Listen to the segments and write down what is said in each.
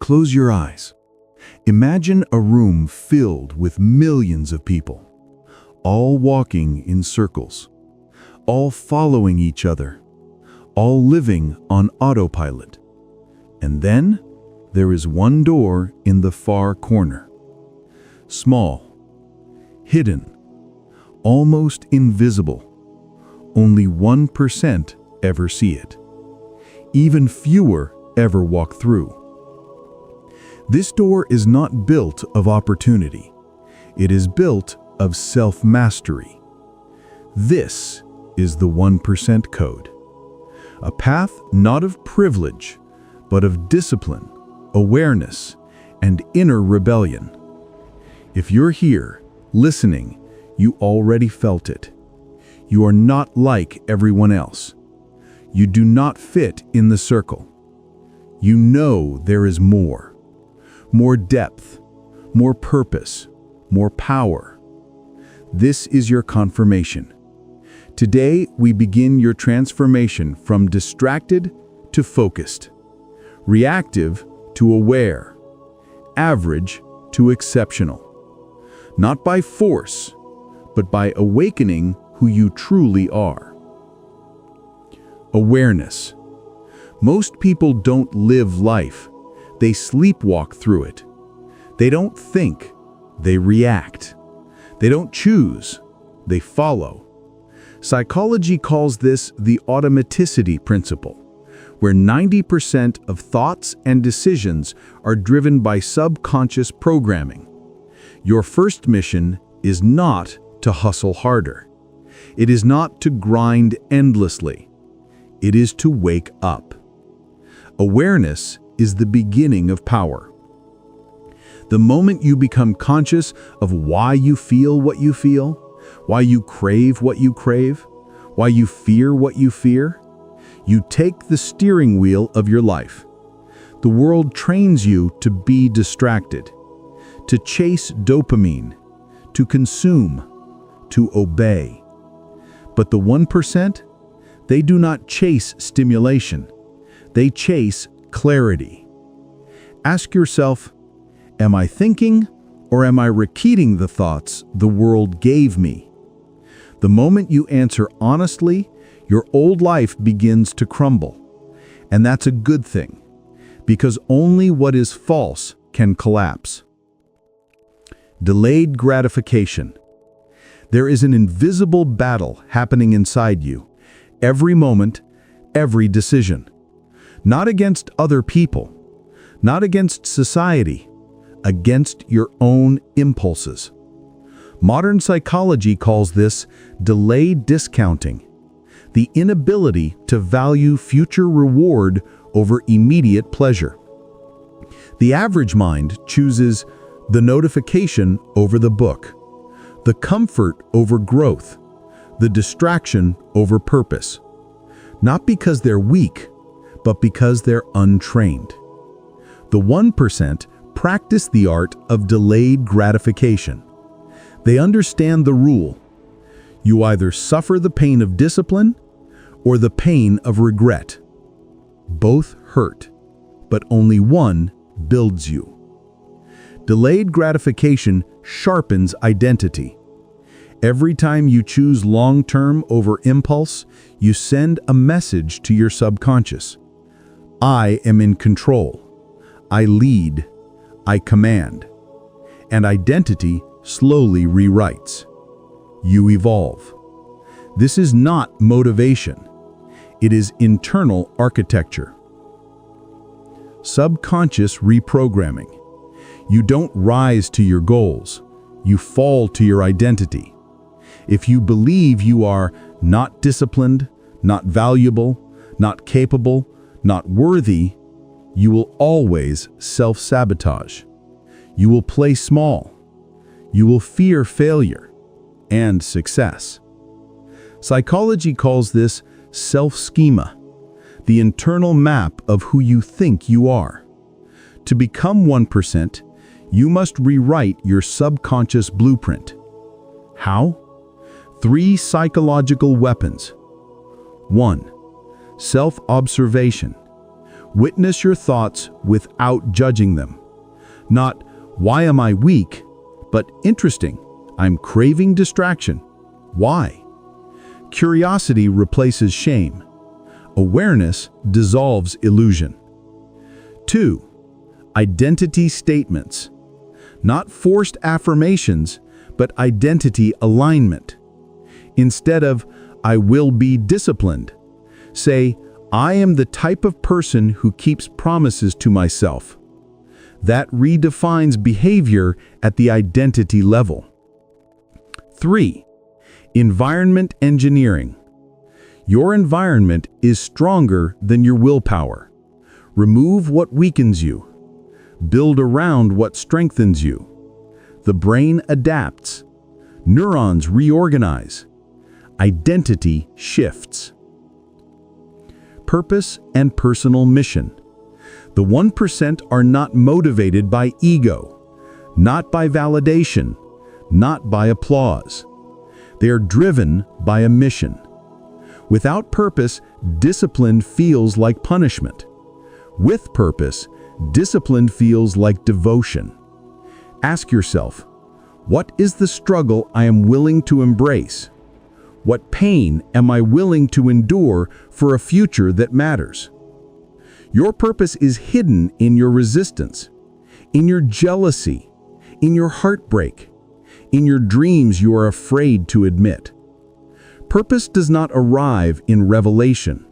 Close your eyes. Imagine a room filled with millions of people, all walking in circles, all following each other, all living on autopilot. And then there is one door in the far corner. Small, hidden, almost invisible. Only 1% ever see it. Even fewer ever walk through. This door is not built of opportunity. It is built of self-mastery. This is the 1% code. A path not of privilege, but of discipline, awareness, and inner rebellion. If you're here, listening, you already felt it. You are not like everyone else. You do not fit in the circle. You know there is more. More depth, more purpose, more power. This is your confirmation. Today, we begin your transformation from distracted to focused, reactive to aware, average to exceptional. Not by force, but by awakening who you truly are. Awareness. Most people don't live life. They sleepwalk through it. They don't think, they react. They don't choose, they follow. Psychology calls this the automaticity principle, where 90% of thoughts and decisions are driven by subconscious programming. Your first mission is not to hustle harder. It is not to grind endlessly. It is to wake up. Awareness is the beginning of power. The moment you become conscious of why you feel what you feel, why you crave what you crave, why you fear what you fear, you take the steering wheel of your life. The world trains you to be distracted, to chase dopamine, to consume, to obey. But the 1%, they do not chase stimulation. They chase clarity. Ask yourself, am I thinking or am I repeating the thoughts the world gave me? The moment you answer honestly, your old life begins to crumble. And that's a good thing, because only what is false can collapse. Delayed gratification. There is an invisible battle happening inside you, every moment, every decision. Not against other people, not against society, against your own impulses. Modern psychology calls this delayed discounting, the inability to value future reward over immediate pleasure. The average mind chooses the notification over the book, the comfort over growth, the distraction over purpose. Not because they're weak, but because they're untrained. The 1% practice the art of delayed gratification. They understand the rule. You either suffer the pain of discipline or the pain of regret. Both hurt, but only one builds you. Delayed gratification sharpens identity. Every time you choose long-term over impulse, you send a message to your subconscious. I am in control. I lead. I command. And identity slowly rewrites. You evolve. This is not motivation. It is internal architecture. Subconscious reprogramming. You don't rise to your goals. You fall to your identity. If you believe you are not disciplined, not valuable, not capable, not worthy, you will always self-sabotage. You will play small. You will fear failure and success. Psychology calls this self-schema, the internal map of who you think you are. To become 1%, you must rewrite your subconscious blueprint. How? 3 psychological weapons. 1. Self-observation. Witness your thoughts without judging them. Not, why am I weak? But interesting, I'm craving distraction. Why? Curiosity replaces shame. Awareness dissolves illusion. 2. Identity statements. Not forced affirmations, but identity alignment. Instead of, I will be disciplined, say, I am the type of person who keeps promises to myself. That redefines behavior at the identity level. 3. Environment engineering. Your environment is stronger than your willpower. Remove what weakens you. Build around what strengthens you. The brain adapts. Neurons reorganize. Identity shifts. Purpose and personal mission. The 1% are not motivated by ego, not by validation, not by applause. They are driven by a mission. Without purpose, discipline feels like punishment. With purpose, discipline feels like devotion. Ask yourself, what is the struggle I am willing to embrace? What pain am I willing to endure for a future that matters? Your purpose is hidden in your resistance, in your jealousy, in your heartbreak, in your dreams you are afraid to admit. Purpose does not arrive in revelation.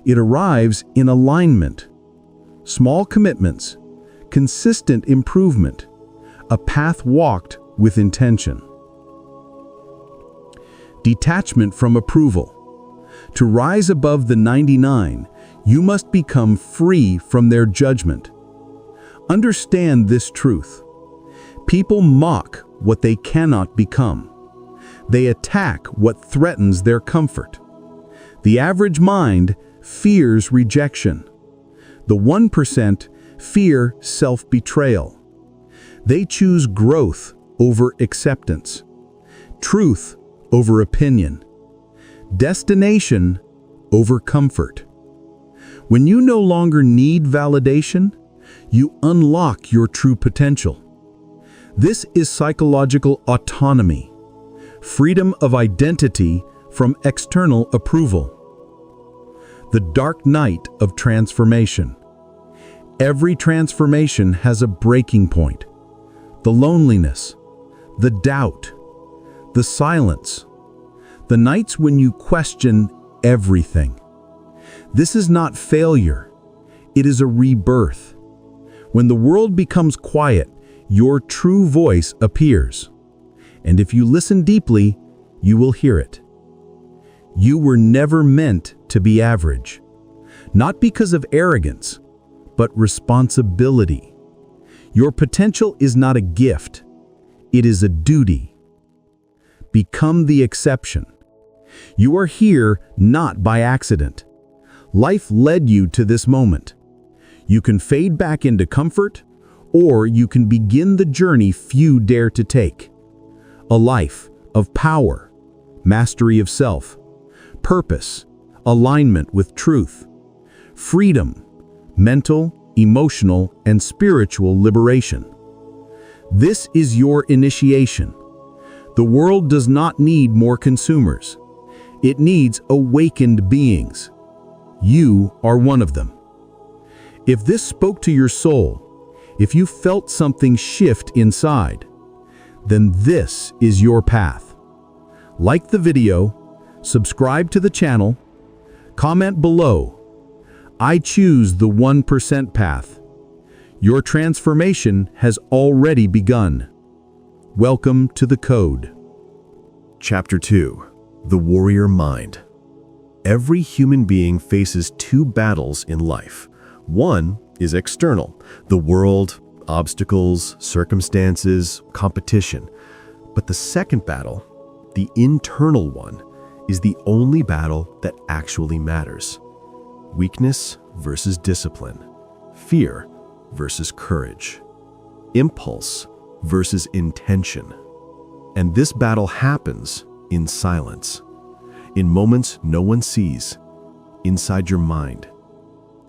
It arrives in alignment. Small commitments, consistent improvement, a path walked with intention. Detachment from approval. To rise above the 99, you must become free from their judgment. Understand this truth. People mock what they cannot become. They attack what threatens their comfort. The average mind fears rejection. The 1% fear self-betrayal. They choose growth over acceptance, truth over opinion, destination over comfort. When you no longer need validation, you unlock your true potential. This is psychological autonomy, freedom of identity from external approval. The dark night of transformation. Every transformation has a breaking point. The loneliness, the doubt, the silence, the nights when you question everything. This is not failure. It is a rebirth. When the world becomes quiet, your true voice appears. And if you listen deeply, you will hear it. You were never meant to be average. Not because of arrogance, but responsibility. Your potential is not a gift. It is a duty. Become the exception. You are here not by accident. Life led you to this moment. You can fade back into comfort, or you can begin the journey few dare to take. A life of power, mastery of self, purpose, alignment with truth, freedom, mental, emotional, and spiritual liberation. This is your initiation. The world does not need more consumers. It needs awakened beings. You are one of them. If this spoke to your soul, if you felt something shift inside, then this is your path. Like the video, subscribe to the channel, comment below. I choose the 1% path. Your transformation has already begun. Welcome to the Code. Chapter 2. The Warrior Mind. Every human being faces two battles in life. One is external, the world, obstacles, circumstances, competition. But the second battle, the internal one, is the only battle that actually matters. Weakness versus discipline, fear versus courage, impulse versus intention. And this battle happens in silence, in moments no one sees, inside your mind.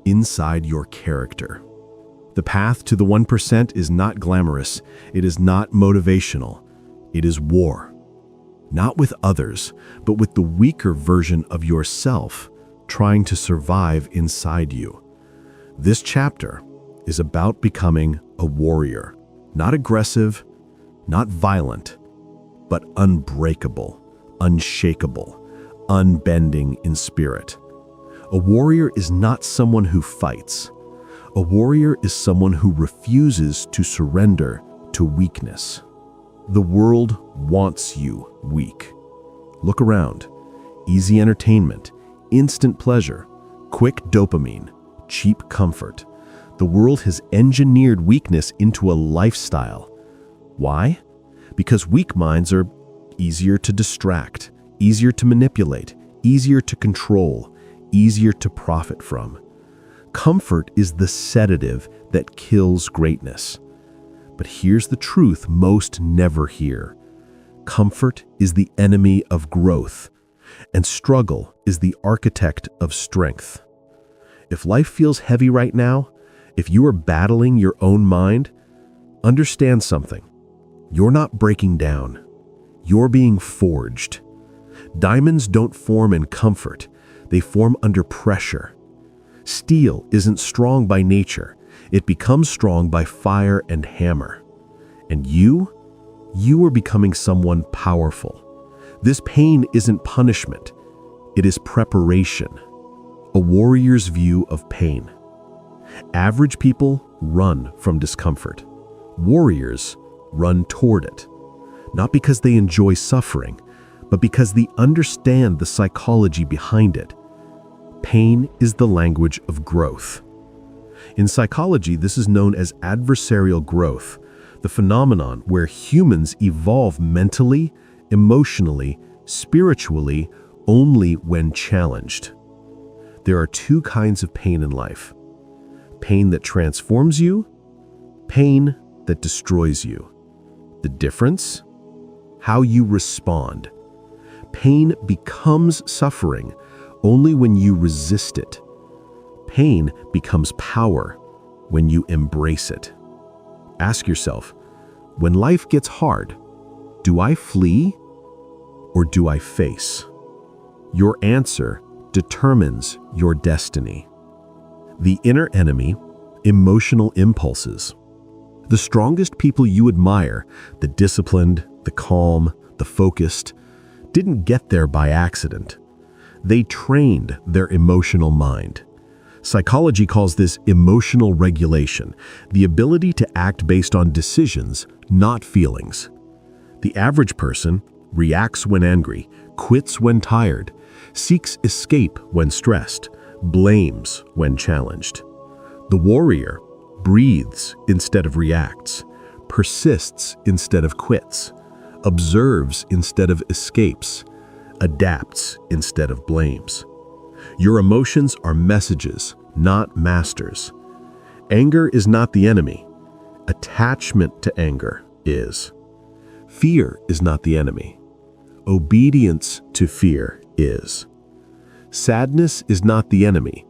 inside your character. The path to the 1% is not glamorous. It is not motivational. It is war. Not with others, but with the weaker version of yourself trying to survive inside you. This chapter is about becoming a warrior, not aggressive, not violent, but unbreakable, unshakable, unbending in spirit. A warrior is not someone who fights. A warrior is someone who refuses to surrender to weakness. The world wants you weak. Look around. Easy entertainment, instant pleasure, quick dopamine, cheap comfort. The world has engineered weakness into a lifestyle. Why? Because weak minds are easier to distract, easier to manipulate, easier to control, easier to profit from. Comfort is the sedative that kills greatness. But here's the truth most never hear. Comfort is the enemy of growth, and struggle is the architect of strength. If life feels heavy right now, if you are battling your own mind, understand something. You're not breaking down. You're being forged. Diamonds don't form in comfort. They form under pressure. Steel isn't strong by nature. It becomes strong by fire and hammer. And you are becoming someone powerful. This pain isn't punishment. It is preparation. A warrior's view of pain. Average people run from discomfort. Warriors run toward it. Not because they enjoy suffering, but because they understand the psychology behind it. Pain is the language of growth. In psychology, this is known as adversarial growth, the phenomenon where humans evolve mentally, emotionally, spiritually, only when challenged. There are two kinds of pain in life. Pain that transforms you, pain that destroys you. The difference? How you respond. Pain becomes suffering only when you resist it. Pain becomes power when you embrace it. Ask yourself, when life gets hard, do I flee or do I face? Your answer determines your destiny. The inner enemy, emotional impulses. The strongest people you admire, the disciplined, the calm, the focused, didn't get there by accident. They trained their emotional mind. Psychology calls this emotional regulation, the ability to act based on decisions, not feelings. The average person reacts when angry, quits when tired, seeks escape when stressed, blames when challenged. The warrior breathes instead of reacts, persists instead of quits, observes instead of escapes, adapts instead of blames. Your emotions are messages, not masters. Anger is not the enemy. Attachment to anger is. Fear is not the enemy. Obedience to fear is. Sadness is not the enemy.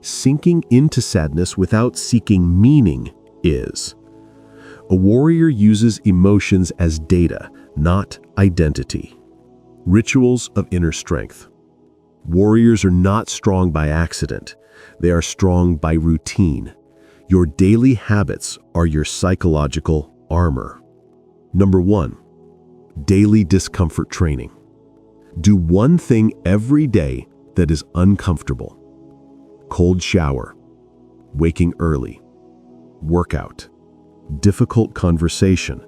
Sinking into sadness without seeking meaning is. A warrior uses emotions as data, not identity. Rituals of inner strength. Warriors are not strong by accident. They are strong by routine. Your daily habits are your psychological armor. Number 1, daily discomfort training. Do one thing every day that is uncomfortable. Cold shower, waking early, workout, difficult conversation,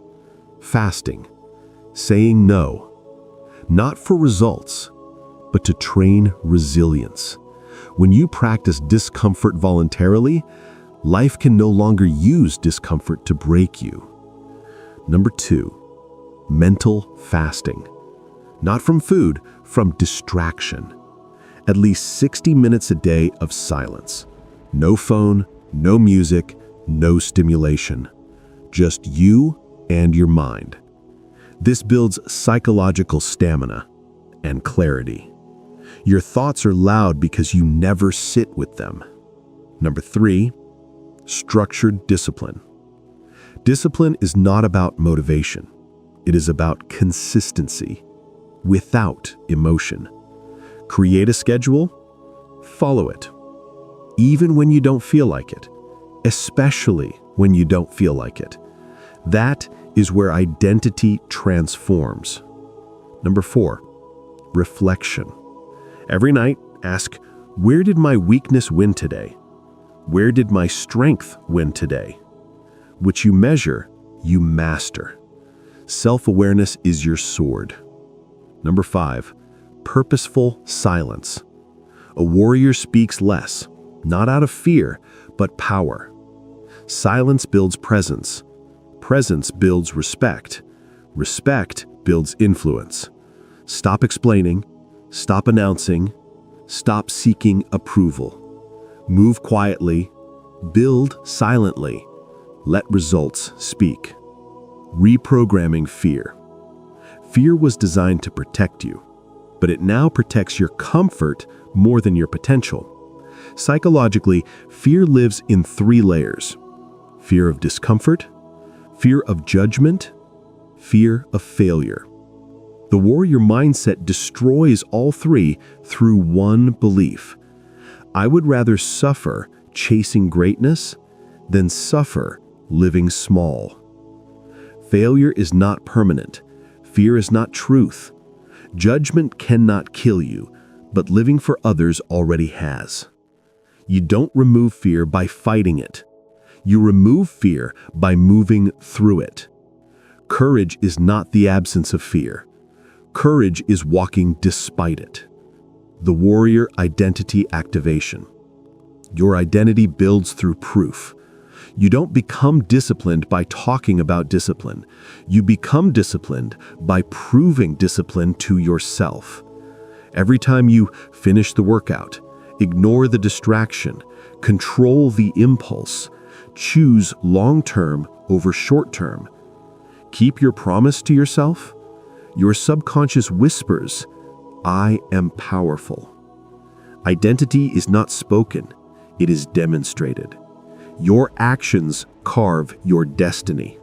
fasting, saying no. Not for results, but to train resilience. When you practice discomfort voluntarily, life can no longer use discomfort to break you. Number 2, mental fasting. Not from food, from distraction. At least 60 minutes a day of silence. No phone, no music, no stimulation. Just you and your mind. This builds psychological stamina and clarity. Your thoughts are loud because you never sit with them. Number 3, structured discipline. Discipline is not about motivation. It is about consistency, without emotion. Create a schedule, follow it. Even when you don't feel like it, especially when you don't feel like it. That is where identity transforms. Number 4, reflection. Every night, ask, where did my weakness win today? Where did my strength win today? Which you measure, you master. Self-awareness is your sword. Number 5, purposeful silence. A warrior speaks less, not out of fear, but power. Silence builds presence. Presence builds respect. Respect builds influence. Stop explaining. Stop announcing. Stop seeking approval. Move quietly. Build silently. Let results speak. Reprogramming fear. Fear was designed to protect you, but it now protects your comfort more than your potential. Psychologically, fear lives in 3 layers: fear of discomfort, fear of judgment, fear of failure. The warrior mindset destroys all 3 through one belief: I would rather suffer chasing greatness than suffer living small. Failure is not permanent. Fear is not truth. Judgment cannot kill you, but living for others already has. You don't remove fear by fighting it. You remove fear by moving through it. Courage is not the absence of fear. Courage is walking despite it. The warrior identity activation. Your identity builds through proof. You don't become disciplined by talking about discipline. You become disciplined by proving discipline to yourself. Every time you finish the workout, ignore the distraction, control the impulse, choose long-term over short-term, keep your promise to yourself, your subconscious whispers, I am powerful. Identity is not spoken, it is demonstrated. Your actions carve your destiny.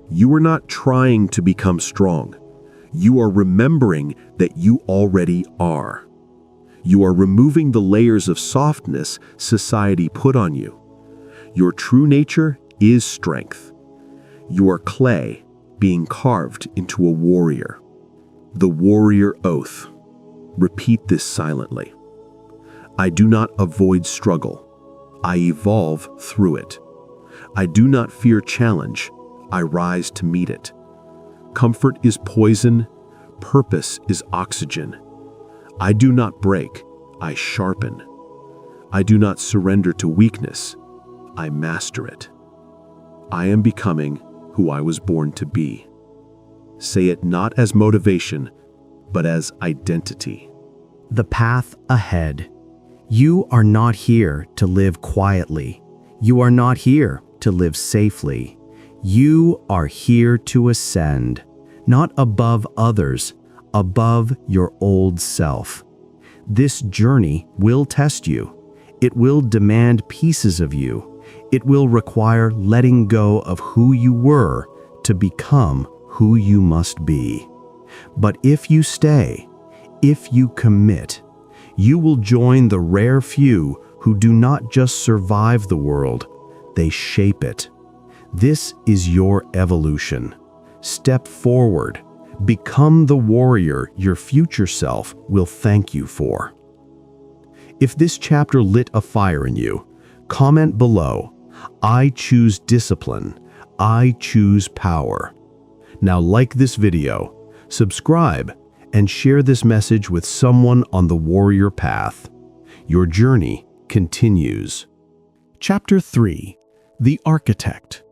You are not trying to become strong. You are remembering that you already are. You are removing the layers of softness society put on you. Your true nature is strength. You are clay being carved into a warrior. The warrior oath. Repeat this silently. I do not avoid struggle. I evolve through it. I do not fear challenge. I rise to meet it. Comfort is poison. Purpose is oxygen. I do not break. I sharpen. I do not surrender to weakness. I master it. I am becoming who I was born to be. Say it not as motivation, but as identity. The path ahead. You are not here to live quietly. You are not here to live safely. You are here to ascend, not above others, above your old self. This journey will test you. It will demand pieces of you. It will require letting go of who you were to become who you must be. But if you stay, if you commit, you will join the rare few who do not just survive the world, they shape it. This is your evolution. Step forward. Become the warrior your future self will thank you for. If this chapter lit a fire in you, comment below, I choose discipline. I choose power. Now like this video, subscribe, and share this message with someone on the warrior path. Your journey continues. Chapter 3. The Architect.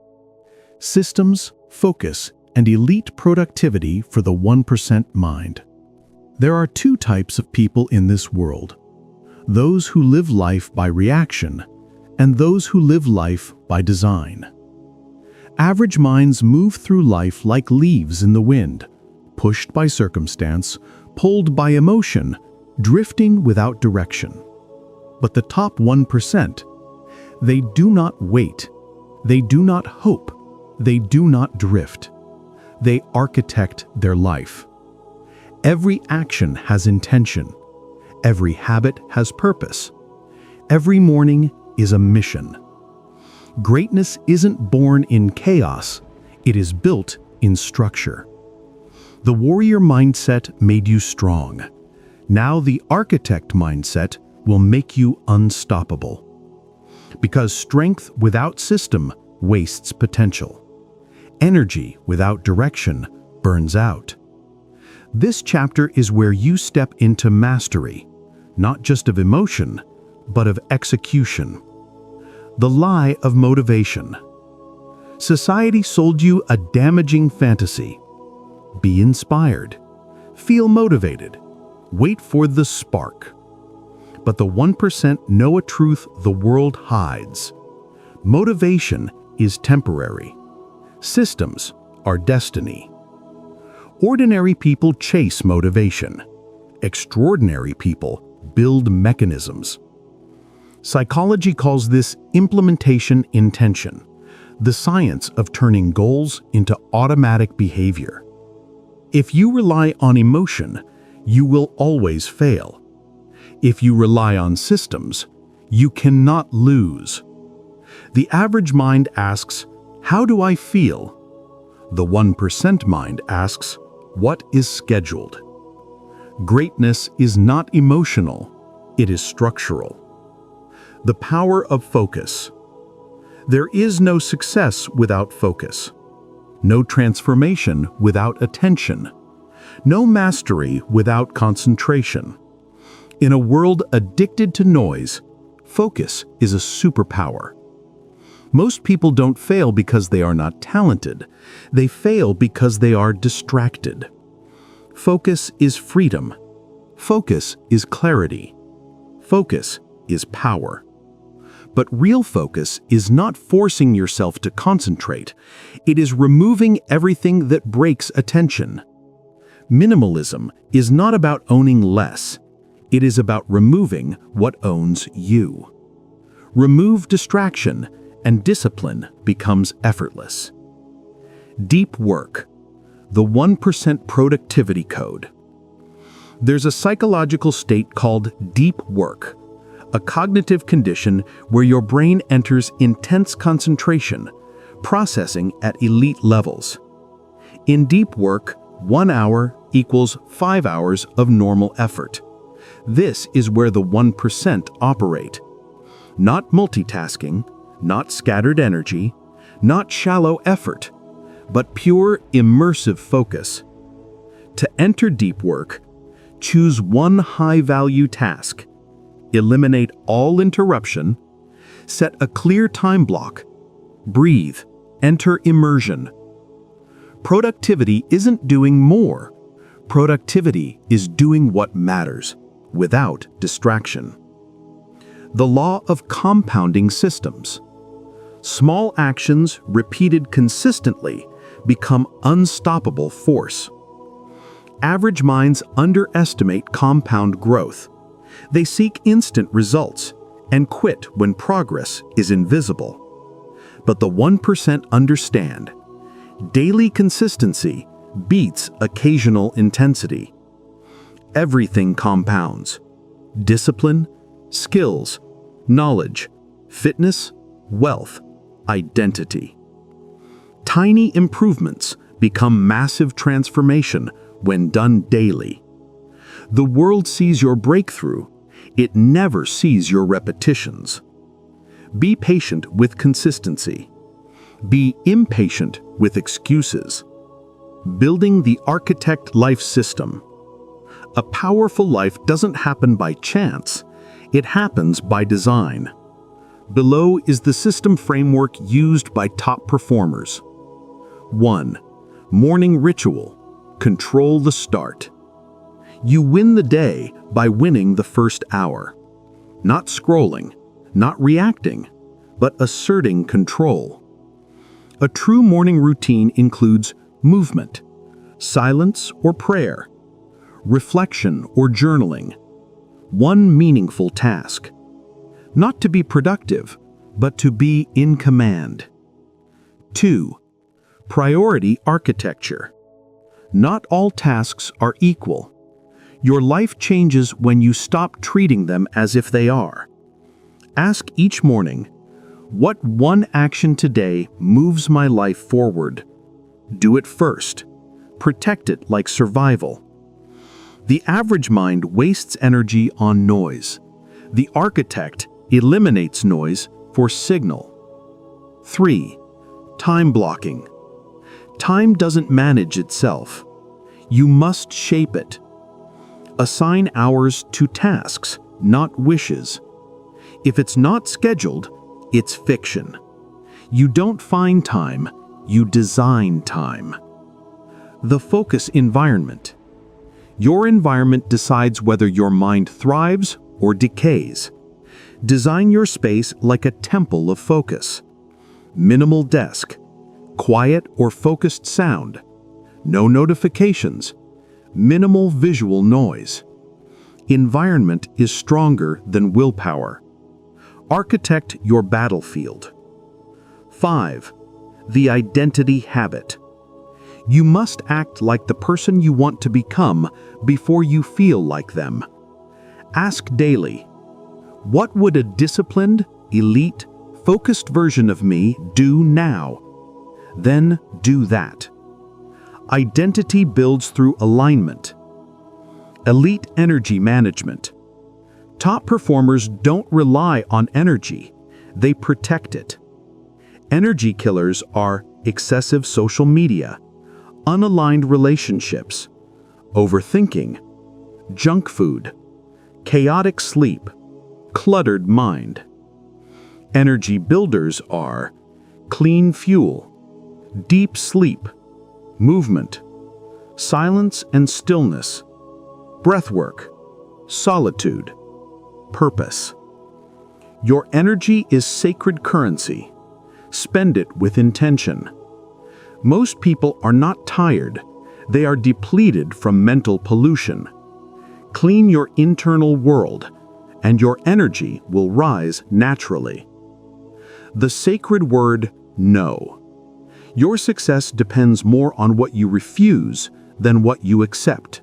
Systems, focus, and elite productivity for the 1% mind. There are 2 types of people in this world. Those who live life by reaction, and those who live life by design. Average minds move through life like leaves in the wind, pushed by circumstance, pulled by emotion, drifting without direction. But the top 1%, They do not wait. They do not hope. They do not drift. They architect their life. Every action has intention. Every habit has purpose. Every morning is a mission. Greatness isn't born in chaos. It is built in structure. The warrior mindset made you strong. Now the architect mindset will make you unstoppable. Because strength without system wastes potential. Energy without direction burns out. This chapter is where you step into mastery, not just of emotion, but of execution. The lie of motivation. Society sold you a damaging fantasy. Be inspired. Feel motivated. Wait for the spark. But the 1% know a truth the world hides. Motivation is temporary. Systems are destiny. Ordinary people chase motivation. Extraordinary people build mechanisms. Psychology calls this implementation intention, the science of turning goals into automatic behavior. If you rely on emotion, you will always fail. If you rely on systems, you cannot lose. The average mind asks, "How do I feel?" The 1% mind asks, "What is scheduled?" Greatness is not emotional, it is structural. The power of focus. There is no success without focus. No transformation without attention. No mastery without concentration. In a world addicted to noise, focus is a superpower. Most people don't fail because they are not talented. They fail because they are distracted. Focus is freedom. Focus is clarity. Focus is power. But real focus is not forcing yourself to concentrate. It is removing everything that breaks attention. Minimalism is not about owning less. It is about removing what owns you. Remove distraction, and discipline becomes effortless. Deep work, the 1% productivity code. There's a psychological state called deep work, a cognitive condition where your brain enters intense concentration, processing at elite levels. In deep work, 1 hour equals 5 hours of normal effort. This is where the 1% operate. Not multitasking, not scattered energy, not shallow effort, but pure immersive focus. To enter deep work, choose one high-value task, eliminate all interruption, set a clear time block, breathe, enter immersion. Productivity isn't doing more. Productivity is doing what matters, without distraction. The law of compounding systems. Small actions repeated consistently become unstoppable force. Average minds underestimate compound growth. They seek instant results and quit when progress is invisible. But the 1% understand. Daily consistency beats occasional intensity. Everything compounds. Discipline, skills, knowledge, fitness, wealth, identity. Tiny improvements become massive transformation when done daily. The world sees your breakthrough. It never sees your repetitions. Be patient with consistency. Be impatient with excuses. Building the architect life system. A powerful life doesn't happen by chance. It happens by design. Below is the system framework used by top performers. 1. Morning ritual. Control the start. You win the day by winning the first hour. Not scrolling, not reacting, but asserting control. A true morning routine includes movement, silence or prayer, reflection or journaling, one meaningful task. Not to be productive, but to be in command. 2. Priority architecture. Not all tasks are equal. Your life changes when you stop treating them as if they are. Ask each morning, what one action today moves my life forward? Do it first. Protect it like survival. The average mind wastes energy on noise. The architect eliminates noise for signal. 3. Time blocking. Time doesn't manage itself. You must shape it. Assign hours to tasks, not wishes. If it's not scheduled, it's fiction. You don't find time, you design time. The focus environment. Your environment decides whether your mind thrives or decays. Design your space like a temple of focus. Minimal desk, quiet or focused sound, no notifications, minimal visual noise. Environment is stronger than willpower. Architect your battlefield. 5. The identity habit. You must act like the person you want to become before you feel like them. Ask daily, what would a disciplined, elite, focused version of me do now? Then do that. Identity builds through alignment. Elite energy management. Top performers don't rely on energy, they protect it. Energy killers are excessive social media, unaligned relationships, overthinking, junk food, chaotic sleep, cluttered mind. Energy builders are clean fuel, deep sleep, movement, silence and stillness, breathwork, solitude, purpose. Your energy is sacred currency. Spend it with intention. Most people are not tired. They are depleted from mental pollution. Clean your internal world, and your energy will rise naturally. The sacred word, no. Your success depends more on what you refuse than what you accept.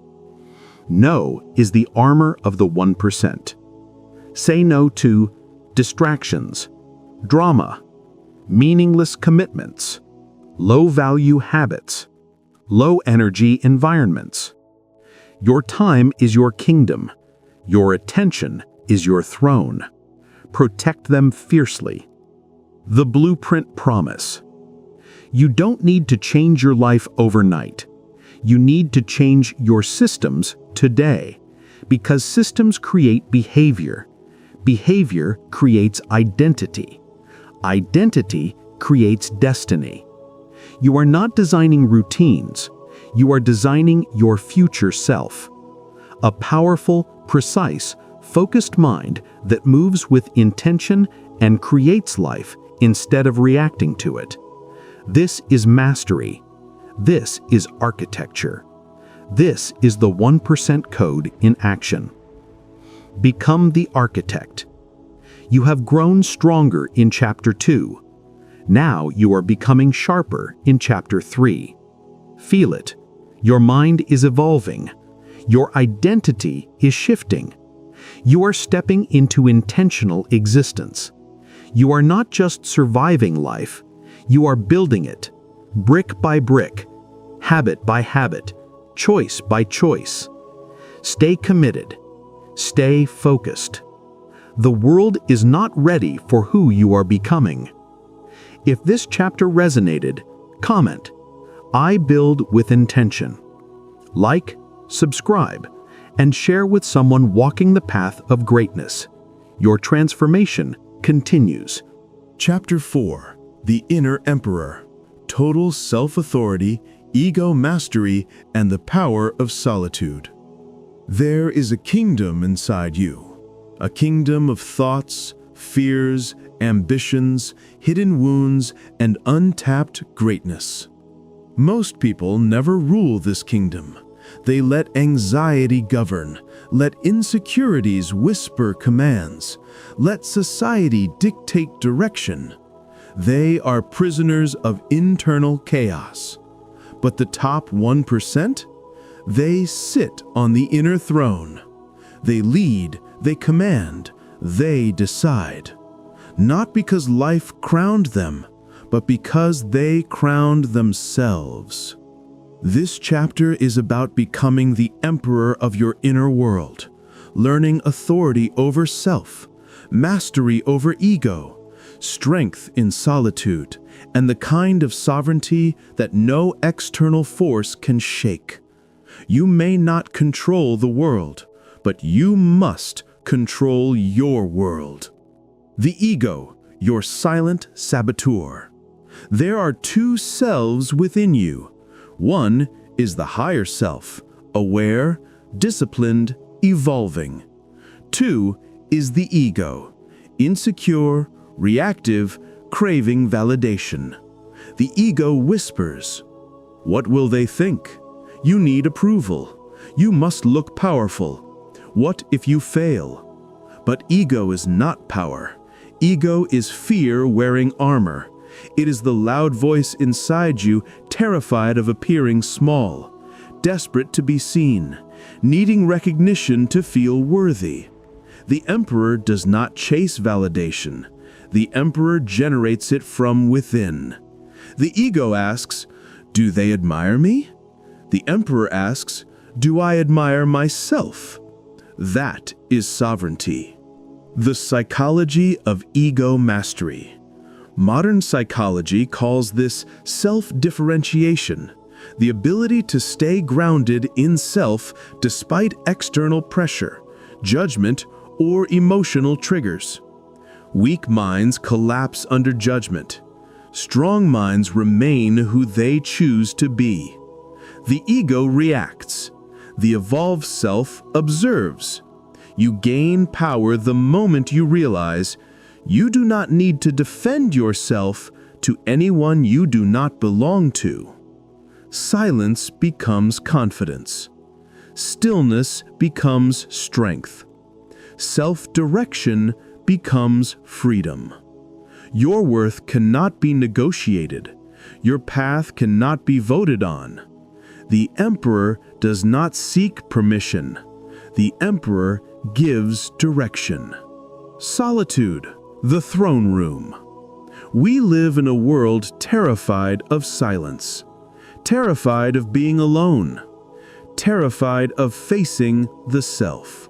No is the armor of the 1%. Say no to distractions, drama, meaningless commitments, low-value habits, low-energy environments. Your time is your kingdom. Your attention is your throne. Protect them fiercely. The blueprint promise. You don't need to change your life overnight. You need to change your systems today, because systems create behavior. Behavior creates identity. Identity creates destiny. You are not designing routines. You are designing your future self. A powerful, precise, focused mind that moves with intention and creates life instead of reacting to it. This is mastery. This is architecture. This is the 1% code in action. Become the architect. You have grown stronger in Chapter 2. Now you are becoming sharper in Chapter 3. Feel it. Your mind is evolving. Your identity is shifting. You are stepping into intentional existence. You are not just surviving life. You are building it, brick by brick, habit by habit, choice by choice. Stay committed. Stay focused. The world is not ready for who you are becoming. If this chapter resonated, comment, I build with intention. Like, subscribe, and share with someone walking the path of greatness. Your transformation continues. Chapter 4. The Inner Emperor. Total self-authority, ego mastery, and the power of solitude. There is a kingdom inside you. A kingdom of thoughts, fears, ambitions, hidden wounds, and untapped greatness. Most people never rule this kingdom. They let anxiety govern, let insecurities whisper commands, let society dictate direction. They are prisoners of internal chaos. But the top 1%? They sit on the inner throne. They lead, they command, they decide. Not because life crowned them, but because they crowned themselves. This chapter is about becoming the emperor of your inner world, learning authority over self, mastery over ego, strength in solitude, and the kind of sovereignty that no external force can shake. You may not control the world, but you must control your world. The ego, your silent saboteur. There are two selves within you. One is the higher self, aware, disciplined, evolving. Two is the ego, insecure, reactive, craving validation. The ego whispers, "What will they think? You need approval. You must look powerful. What if you fail?" But ego is not power. Ego is fear wearing armor. It is the loud voice inside you, terrified of appearing small, desperate to be seen, needing recognition to feel worthy. The emperor does not chase validation. The emperor generates it from within. The ego asks, "Do they admire me?" The emperor asks, "Do I admire myself?" That is sovereignty. The psychology of ego mastery. Modern psychology calls this self-differentiation, the ability to stay grounded in self despite external pressure, judgment, or emotional triggers. Weak minds collapse under judgment. Strong minds remain who they choose to be. The ego reacts. The evolved self observes. You gain power the moment you realize you do not need to defend yourself to anyone you do not belong to. Silence becomes confidence. Stillness becomes strength. Self-direction becomes freedom. Your worth cannot be negotiated. Your path cannot be voted on. The emperor does not seek permission. The emperor gives direction. Solitude, the throne room. We live in a world terrified of silence, terrified of being alone, terrified of facing the self.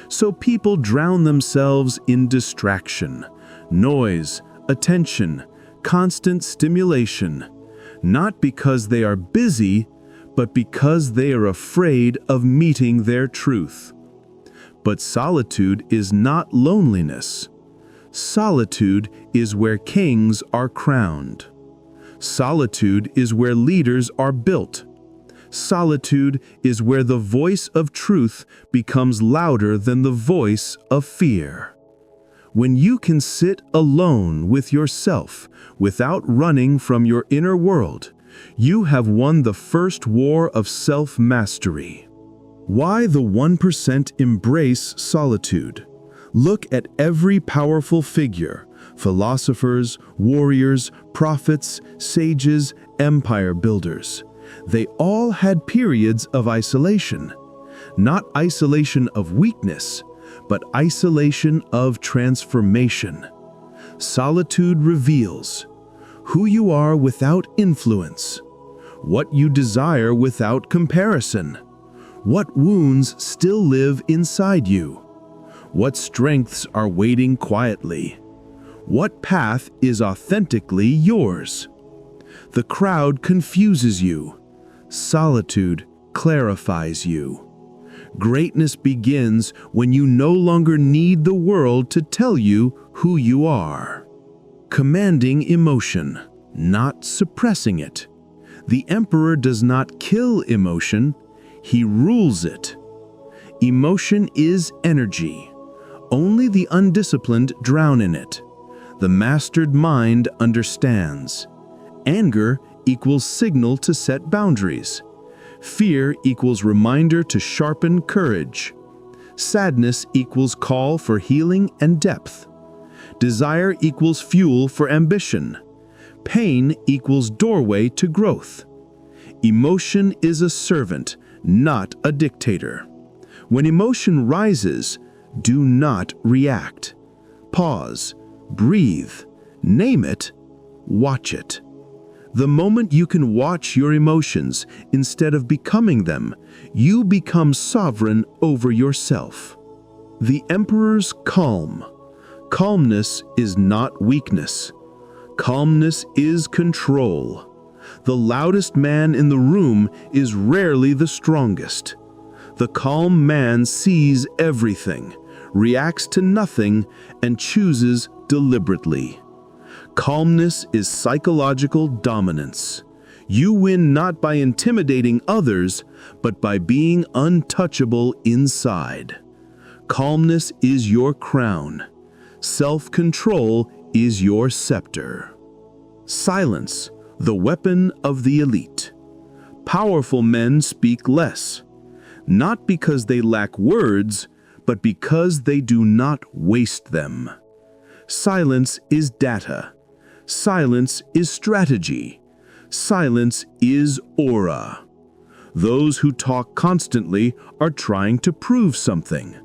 So people drown themselves in distraction, noise, attention, constant stimulation, not because they are busy, but because they are afraid of meeting their truth. But solitude is not loneliness. Solitude is where kings are crowned. Solitude is where leaders are built. Solitude is where the voice of truth becomes louder than the voice of fear. When you can sit alone with yourself without running from your inner world, you have won the first war of self-mastery. Why the 1% embrace solitude? Look at every powerful figure, philosophers, warriors, prophets, sages, empire builders. They all had periods of isolation. Not isolation of weakness, but isolation of transformation. Solitude reveals who you are without influence, what you desire without comparison, what wounds still live inside you, what strengths are waiting quietly, what path is authentically yours. The crowd confuses you. Solitude clarifies you. Greatness begins when you no longer need the world to tell you who you are. Commanding emotion, not suppressing it. The emperor does not kill emotion, he rules it. Emotion is energy. Only the undisciplined drown in it. The mastered mind understands. Anger equals signal to set boundaries. Fear equals reminder to sharpen courage. Sadness equals call for healing and depth. Desire equals fuel for ambition. Pain equals doorway to growth. Emotion is a servant, not a dictator. When emotion rises, do not react. Pause, breathe, name it, watch it. The moment you can watch your emotions instead of becoming them, you become sovereign over yourself. The Emperor's calm. Calmness is not weakness. Calmness is control. The loudest man in the room is rarely the strongest. The calm man sees everything, reacts to nothing, and chooses deliberately. Calmness is psychological dominance. You win not by intimidating others, but by being untouchable inside. Calmness is your crown. Self-control is your scepter. Silence, the weapon of the elite. Powerful men speak less, not because they lack words, but because they do not waste them. Silence is data. Silence is strategy. Silence is aura. Those who talk constantly are trying to prove something.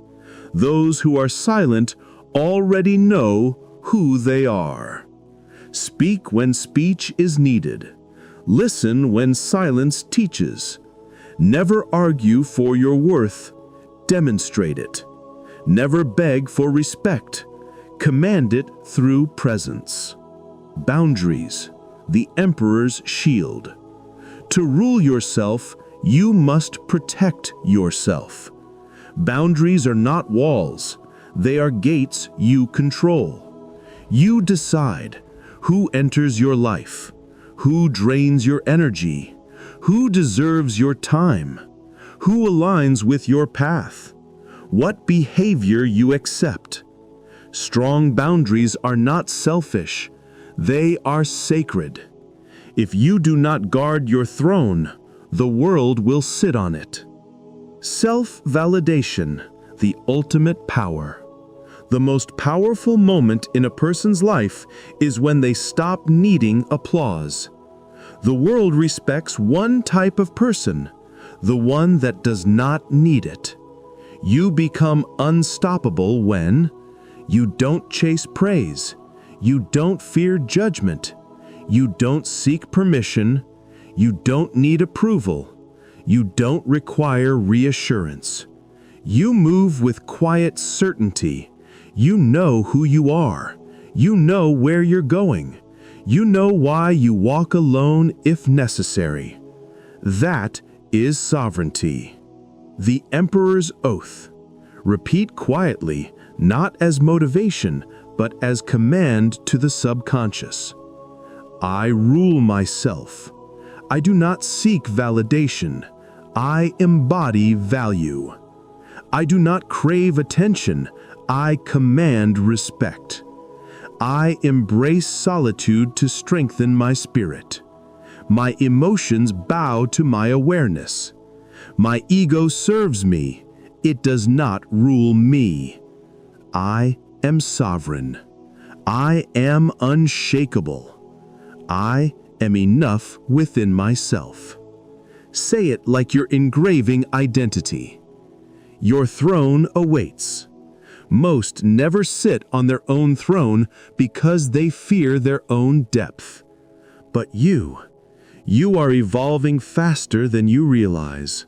Those who are silent already know who they are. Speak when speech is needed. Listen when silence teaches. Never argue for your worth. Demonstrate it. Never beg for respect. Command it through presence. Boundaries, the Emperor's shield. To rule yourself, you must protect yourself. Boundaries are not walls. They are gates you control. You decide who enters your life, who drains your energy, who deserves your time, who aligns with your path, what behavior you accept. Strong boundaries are not selfish. They are sacred. If you do not guard your throne, the world will sit on it. Self-validation, the ultimate power. The most powerful moment in a person's life is when they stop needing applause. The world respects one type of person, the one that does not need it. You become unstoppable when you don't chase praise, you don't fear judgment, you don't seek permission, you don't need approval, you don't require reassurance. You move with quiet certainty. You know who you are. You know where you're going. You know why you walk alone if necessary. That is sovereignty. The Emperor's Oath. Repeat quietly, not as motivation, but as command to the subconscious. I rule myself. I do not seek validation. I embody value. I do not crave attention. I command respect. I embrace solitude to strengthen my spirit. My emotions bow to my awareness. My ego serves me. It does not rule me. I am sovereign. I am unshakable. I am enough within myself. Say it like you're engraving identity. Your throne awaits. Most never sit on their own throne because they fear their own depth. But you are evolving faster than you realize.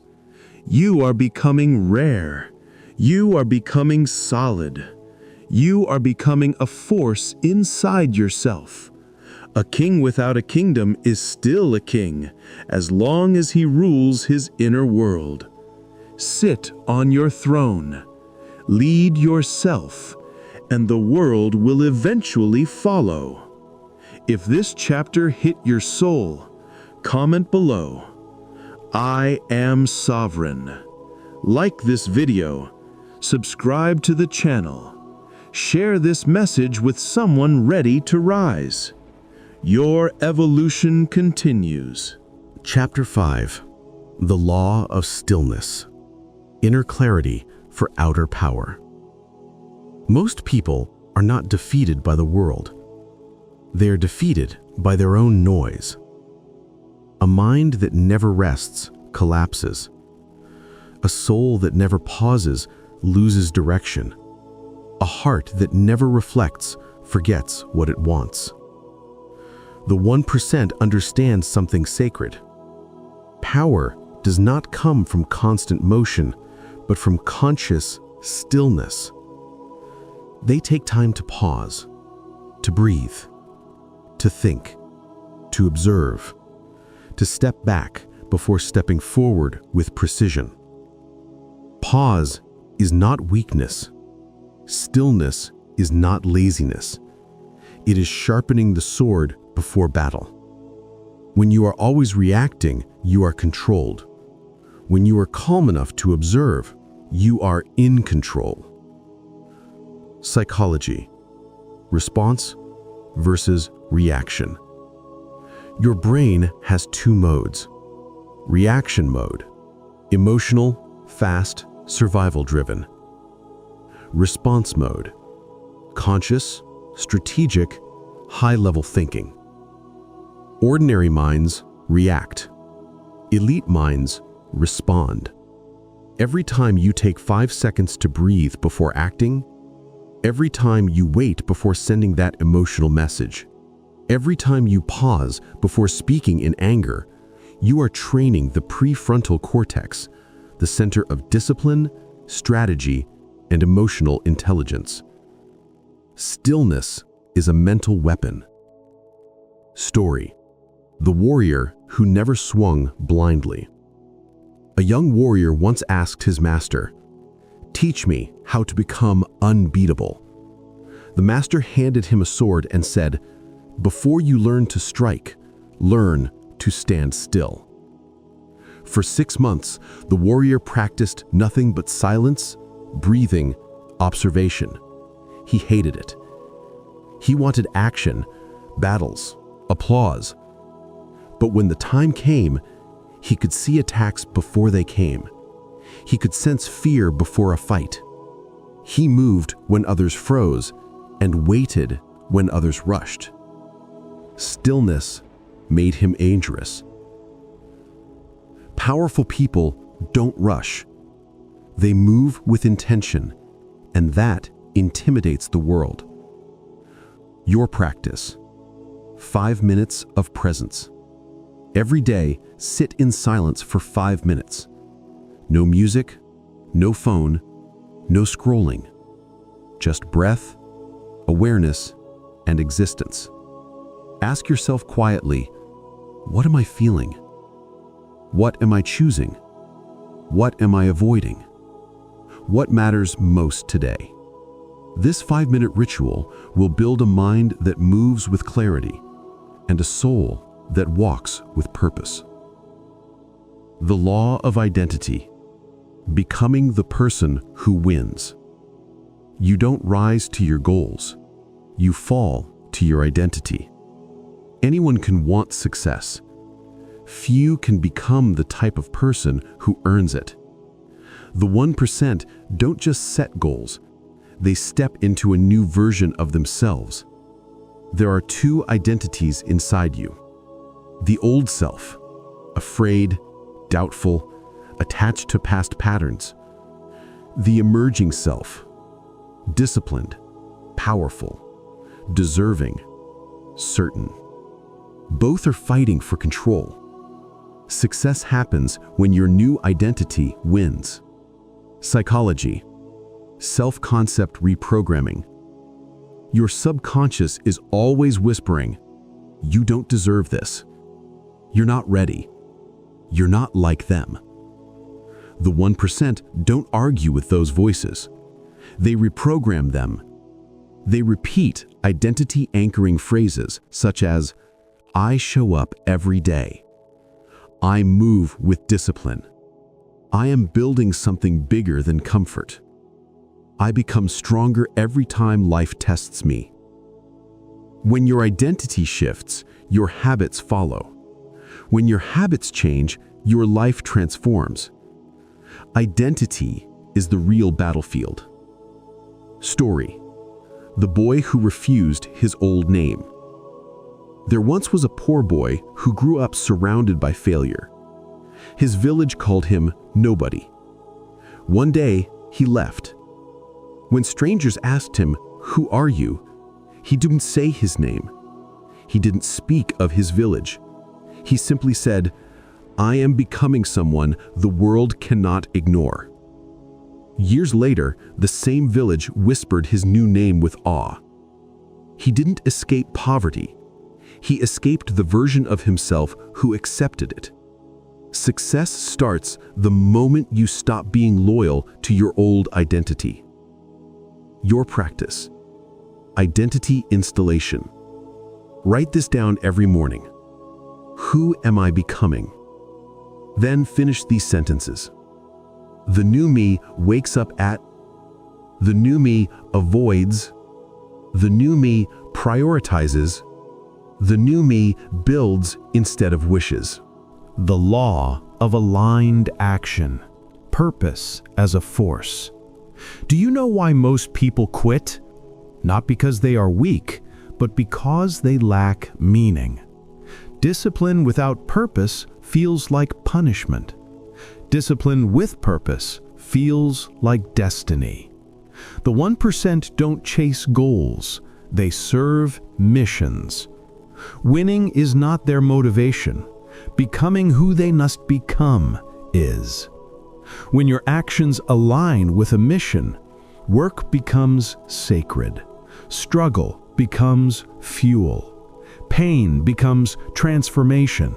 You are becoming rare. You are becoming solid. You are becoming a force inside yourself. A king without a kingdom is still a king, as long as he rules his inner world. Sit on your throne. Lead yourself, and the world will eventually follow. If this chapter hit your soul, comment below. I am sovereign. Like this video, subscribe to the channel. Share this message with someone ready to rise. Your evolution continues. Chapter 5. The Law of Stillness. Inner clarity for outer power. Most people are not defeated by the world. They are defeated by their own noise. A mind that never rests collapses. A soul that never pauses loses direction. A heart that never reflects forgets what it wants. The 1% understands something sacred. Power does not come from constant motion, but from conscious stillness. They take time to pause, to breathe, to think, to observe, to step back before stepping forward with precision. Pause is not weakness. Stillness is not laziness. It is sharpening the sword before battle. When you are always reacting, you are controlled. When you are calm enough to observe, you are in control. Psychology. Response versus reaction. Your brain has two modes. Reaction mode. Emotional, fast, survival-driven. Response mode. Conscious, strategic, high-level thinking. Ordinary minds react. Elite minds respond. Every time you take 5 seconds to breathe before acting, every time you wait before sending that emotional message, every time you pause before speaking in anger, you are training the prefrontal cortex, the center of discipline, strategy, and emotional intelligence. Stillness is a mental weapon. Story: the warrior who never swung blindly. A young warrior once asked his master, "Teach me how to become unbeatable." The master handed him a sword and said, "Before you learn to strike, learn to stand still." For 6 months, the warrior practiced nothing but silence, breathing, observation. He hated it. He wanted action, battles, applause. But when the time came, he could see attacks before they came. He could sense fear before a fight. He moved when others froze and waited when others rushed. Stillness made him dangerous. Powerful people don't rush. They move with intention, and that intimidates the world. Your practice: 5 minutes of presence. Every day, sit in silence for 5 minutes. No music, no phone, no scrolling. Just breath, awareness, and existence. Ask yourself quietly, what am I feeling? What am I choosing? What am I avoiding? What matters most today? This 5-minute ritual will build a mind that moves with clarity and a soul that walks with purpose. The law of identity. Becoming the person who wins. You don't rise to your goals. You fall to your identity. Anyone can want success. Few can become the type of person who earns it. The 1% don't just set goals. They step into a new version of themselves. There are 2 identities inside you. The old self, afraid, doubtful, attached to past patterns. The emerging self, disciplined, powerful, deserving, certain. Both are fighting for control. Success happens when your new identity wins. Psychology. Self-concept reprogramming. Your subconscious is always whispering, "You don't deserve this. You're not ready. You're not like them." The 1% don't argue with those voices. They reprogram them. They repeat identity-anchoring phrases such as, "I show up every day. I move with discipline. I am building something bigger than comfort. I become stronger every time life tests me." When your identity shifts, your habits follow. When your habits change, your life transforms. Identity is the real battlefield. Story: the boy who refused his old name. There once was a poor boy who grew up surrounded by failure. His village called him nobody. One day, he left. When strangers asked him, "Who are you?" he didn't say his name. He didn't speak of his village. He simply said, "I am becoming someone the world cannot ignore." Years later, the same village whispered his new name with awe. He didn't escape poverty. He escaped the version of himself who accepted it. Success starts the moment you stop being loyal to your old identity. Your practice: identity installation. Write this down every morning. Who am I becoming? Then finish these sentences. The new me wakes up at. The new me avoids. The new me prioritizes. The new me builds instead of wishes. The law of aligned action. Purpose as a force. Do you know why most people quit? Not because they are weak, but because they lack meaning. Discipline without purpose feels like punishment. Discipline with purpose feels like destiny. The 1% don't chase goals, they serve missions. Winning is not their motivation. Becoming who they must become is. When your actions align with a mission, work becomes sacred. Struggle becomes fuel. Pain becomes transformation.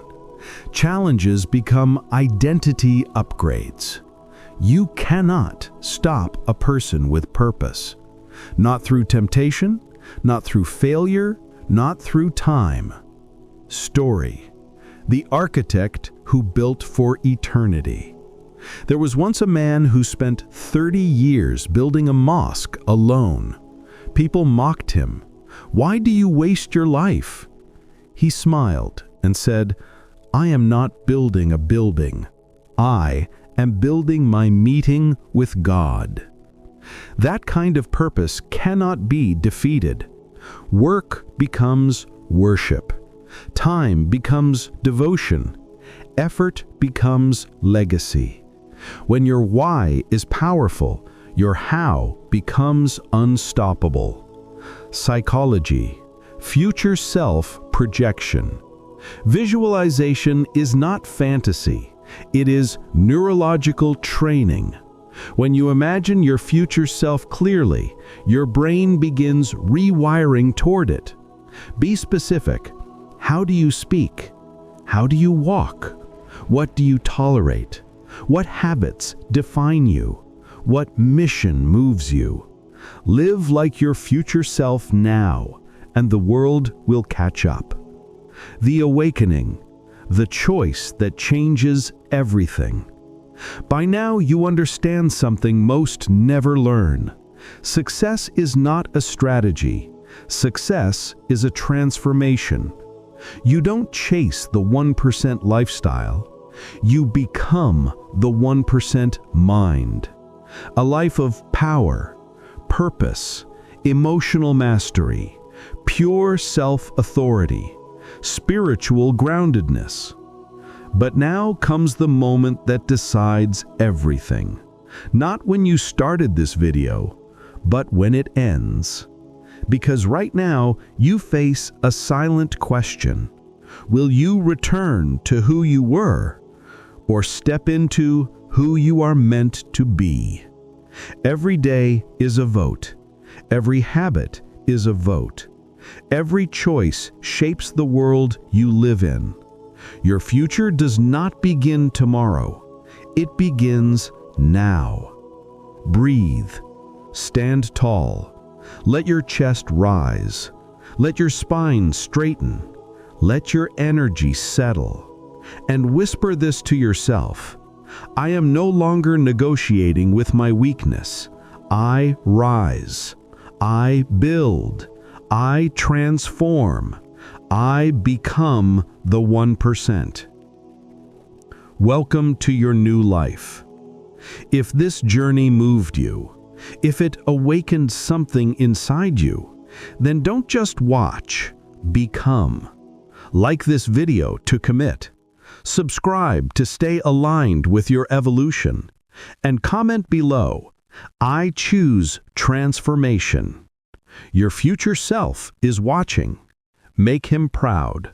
Challenges become identity upgrades. You cannot stop a person with purpose. Not through temptation, not through failure, not through time. Story: the architect who built for eternity. There was once a man who spent 30 years building a mosque alone. People mocked him. "Why do you waste your life?" He smiled and said, "I am not building a building. I am building my meeting with God." That kind of purpose cannot be defeated. Work becomes worship. Time becomes devotion. Effort becomes legacy. When your why is powerful, your how becomes unstoppable. Psychology: future self projection. Visualization is not fantasy. It is neurological training. When you imagine your future self clearly, your brain begins rewiring toward it. Be specific. How do you speak? How do you walk? What do you tolerate? What habits define you? What mission moves you? Live like your future self now, and the world will catch up. The awakening, the choice that changes everything. By now you understand something most never learn. Success is not a strategy. Success is a transformation. You don't chase the 1% lifestyle. You become the 1% mind. A life of power, purpose, emotional mastery, pure self-authority, spiritual groundedness. But now comes the moment that decides everything. Not when you started this video, but when it ends. Because right now, you face a silent question. Will you return to who you were, or step into who you are meant to be? Every day is a vote. Every habit is a vote. Every choice shapes the world you live in. Your future does not begin tomorrow. It begins now. Breathe. Stand tall. Let your chest rise. Let your spine straighten. Let your energy settle. And whisper this to yourself: I am no longer negotiating with my weakness. I rise. I build. I transform. I become the 1%. Welcome to your new life. If this journey moved you, if it awakened something inside you, then don't just watch, become. Like this video to commit. Subscribe to stay aligned with your evolution. And comment below, I choose transformation. Your future self is watching. Make him proud.